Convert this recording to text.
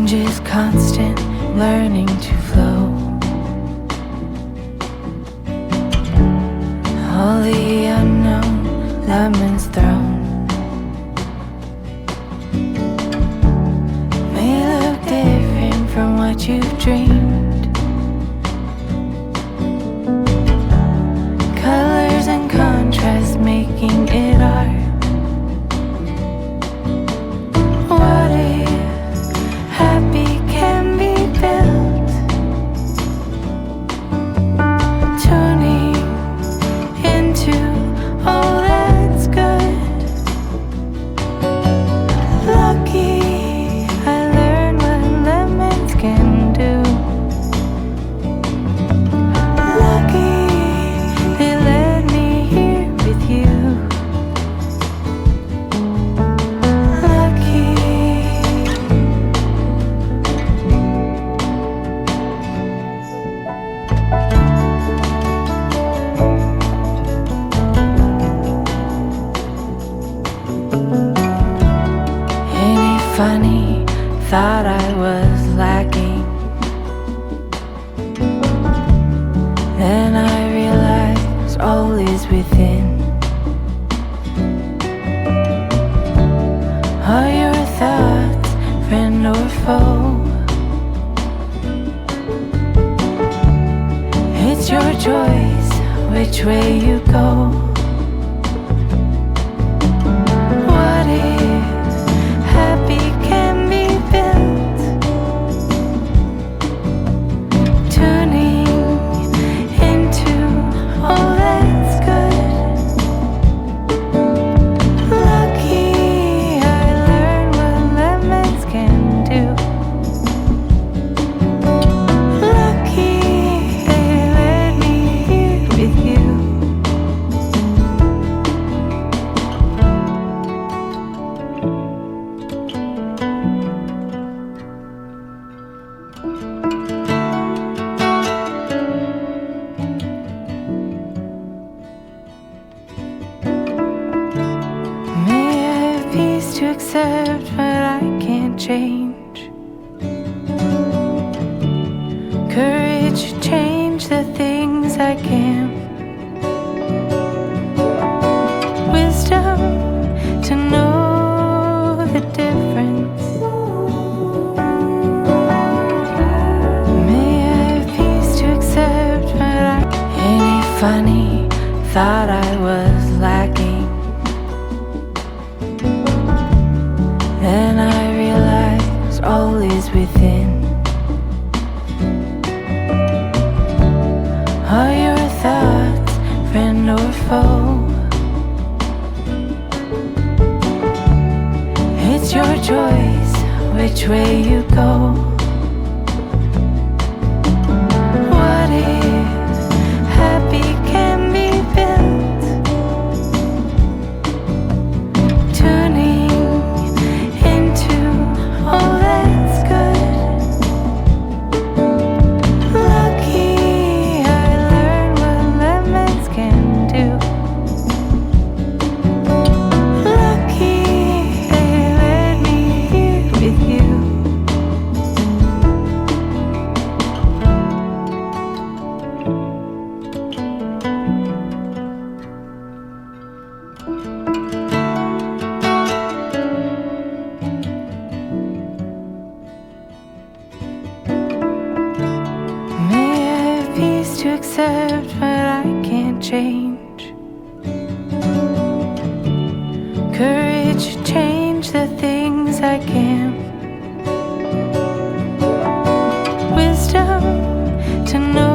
Change is constant, learning to flow. All the unknown, lemons thrown. May look different from what you've dreamed. Colors and contrast making it art. What if happy can be built? Tuning into all that's good. Lucky I learned what lemons can do. Lucky they let me here with you. Lucky. Ain't it funny? Thought I was lacking. Then I realized all is within. Are your thoughts friend or foe? It's your choice which way you go. What if happy can be built? Tuning into all that's good. Lucky I learned what lemons can do. Lucky they let me here with you. May I have peace to accept what I can't change. Courage to change the things I can. Wisdom to know the difference. May I have peace to accept what I. Ain't it funny? Thought I was lacking. Then I realized all is within. Are your thoughts friend or foe? It's your choice which way you go. What if happy can be built? Tuning into all that's good. Lucky I learned what lemons can do. Lucky they let me here with you. May I have peace to accept what I can't change. Courage to change the things I can. Wisdom to know